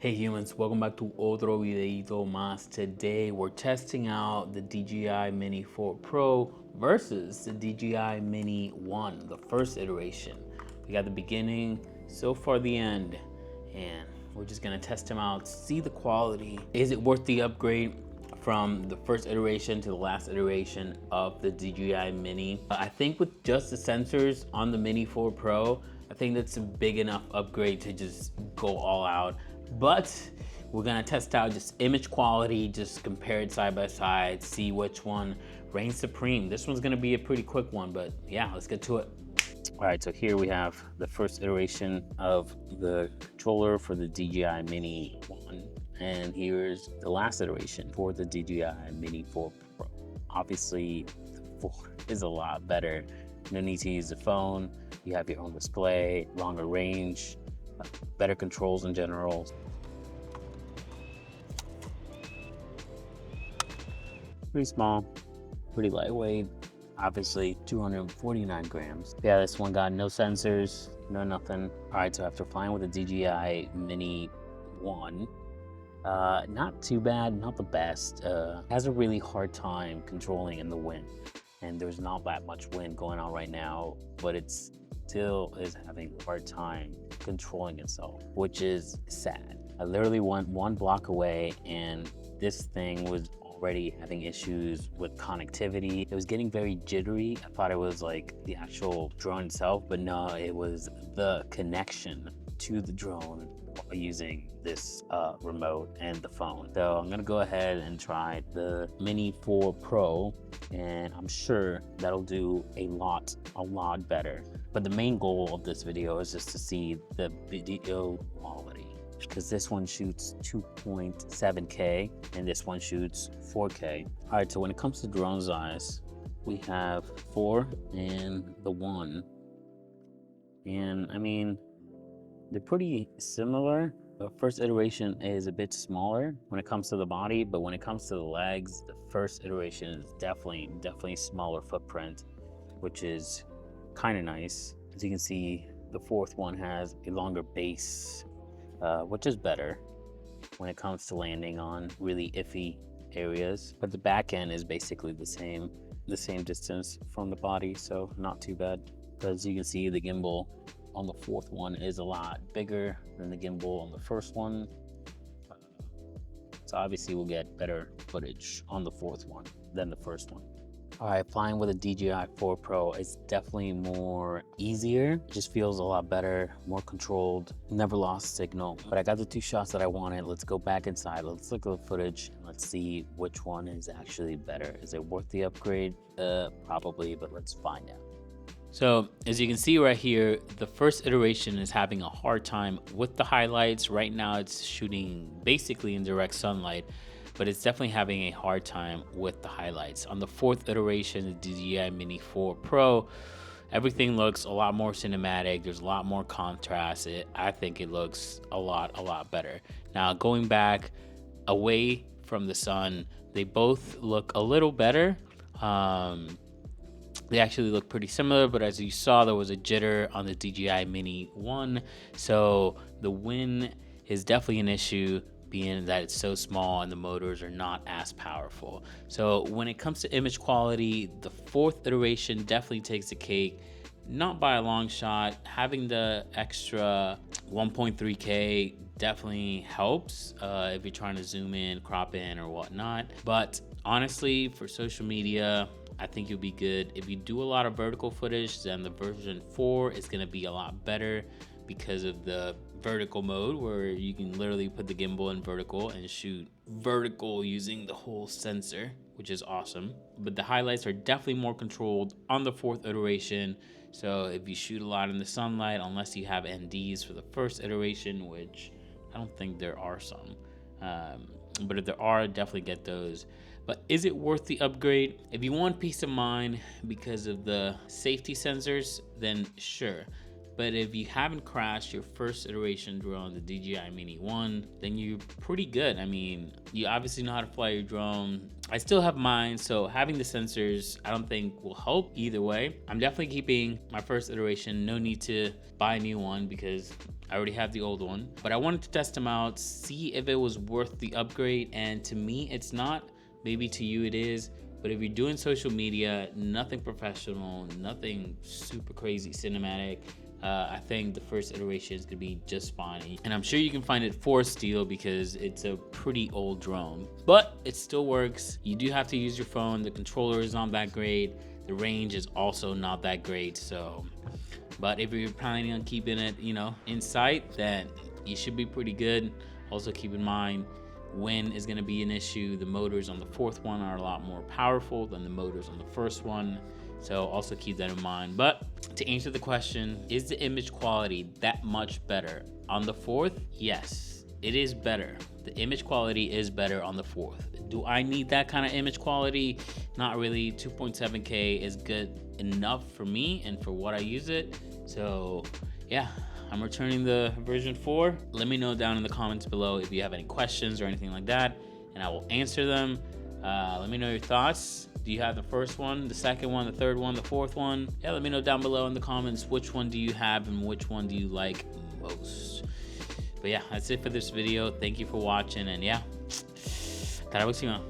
Hey humans, welcome back to otro videito más. Today we're testing out the DJI Mini 4 Pro versus the DJI Mini 1, the first iteration. We got the beginning, so far the end, and we're just gonna test them out, see the quality. Is it worth the upgrade from the first iteration to the last iteration of the DJI Mini? I think with just the sensors on the Mini 4 Pro, I think that's a big enough upgrade to just go all out. But we're gonna test out just image quality, just compare it side by side, see which one reigns supreme. This one's gonna be a pretty quick one, but yeah, let's get to it. All right, so here we have the first iteration of the controller for the DJI Mini 1, and here's the last iteration for the DJI Mini 4 Pro. Obviously, the 4 is a lot better. No need to use the phone. You have your own display, longer range, better controls in general. Pretty small, pretty lightweight. Obviously 249 grams. Yeah, this one got no sensors, no nothing. All right, so after flying with the DJI Mini 1, not too bad, not the best. Has a really hard time controlling in the wind. And there's not that much wind going on right now, but it's still is having a hard time controlling itself, which is sad. I literally went one block away and this thing was already having issues with connectivity. It was getting very jittery. I thought it was like the actual drone itself, but no, it was the connection to the drone while using this remote and the phone. So I'm gonna go ahead and try the Mini 4 Pro, and I'm sure that'll do a lot better. But the main goal of this video is just to see the video quality, because this one shoots 2.7K and this one shoots 4K. All right, so when it comes to drone size, we have 4 and the 1. And I mean, they're pretty similar. The first iteration is a bit smaller when it comes to the body, but when it comes to the legs, the first iteration is definitely smaller footprint, which is kind of nice. As you can see, the fourth one has a longer base, which is better when it comes to landing on really iffy areas. But the back end is basically the same distance from the body, so not too bad. But as you can see, the gimbal on the fourth one is a lot bigger than the gimbal on the first one. So obviously we'll get better footage on the fourth one than the first one. All right, flying with a DJI 4 Pro is definitely more easier. It just feels a lot better, more controlled, never lost signal. But I got the 2 shots that I wanted. Let's go back inside. Let's look at the footage and let's see which one is actually better. Is it worth the upgrade? Probably, but let's find out. So as you can see right here, the first iteration is having a hard time with the highlights. Right now it's shooting basically in direct sunlight, but it's definitely having a hard time with the highlights. On the fourth iteration, the DJI Mini 4 Pro, everything looks a lot more cinematic. There's a lot more contrast. I think it looks a lot better. Now going back away from the sun, they both look a little better. They actually look pretty similar, but as you saw, there was a jitter on the DJI Mini 1. So the wind is definitely an issue, being that it's so small and the motors are not as powerful. So when it comes to image quality, the fourth iteration definitely takes the cake. Not by a long shot. Having the extra 1.3K definitely helps if you're trying to zoom in, crop in, or whatnot. But honestly, for social media, I think you'll be good. If you do a lot of vertical footage, then the version 4 is gonna be a lot better because of the vertical mode, where you can literally put the gimbal in vertical and shoot vertical using the whole sensor, which is awesome. But the highlights are definitely more controlled on the fourth iteration. So if you shoot a lot in the sunlight, unless you have NDs for the first iteration, which I don't think there are some, but if there are, definitely get those. But is it worth the upgrade? If you want peace of mind because of the safety sensors, then sure. But if you haven't crashed your first iteration drone, the DJI Mini 1, then you're pretty good. I mean, you obviously know how to fly your drone. I still have mine, so having the sensors, I don't think will help either way. I'm definitely keeping my first iteration. No need to buy a new one because I already have the old one, but I wanted to test them out, see if it was worth the upgrade. And to me, it's not. Maybe to you it is. But if you're doing social media, nothing professional, nothing super crazy cinematic, I think the first iteration is gonna be just fine. And I'm sure you can find it for steal because it's a pretty old drone, but it still works. You do have to use your phone. The controller is not that great. The range is also not that great. So, but if you're planning on keeping it, you know, in sight, then you should be pretty good. Also keep in mind, wind is going to be an issue. The motors on the fourth one are a lot more powerful than the motors on the first one, so also keep that in mind. But to answer the question, is the image quality that much better on the fourth? Yes, it is better. The image quality is better on the fourth. Do I need that kind of image quality? Not really. 2.7K is good enough for me and for what I use it. So yeah, I'm returning the version 4. Let me know down in the comments below if you have any questions or anything like that, and I will answer them. Let me know your thoughts. Do you have the first one, the second one, the third one, the fourth one? Yeah, let me know down below in the comments which one do you have and which one do you like most. But yeah, that's it for this video. Thank you for watching, and yeah, hasta la próxima.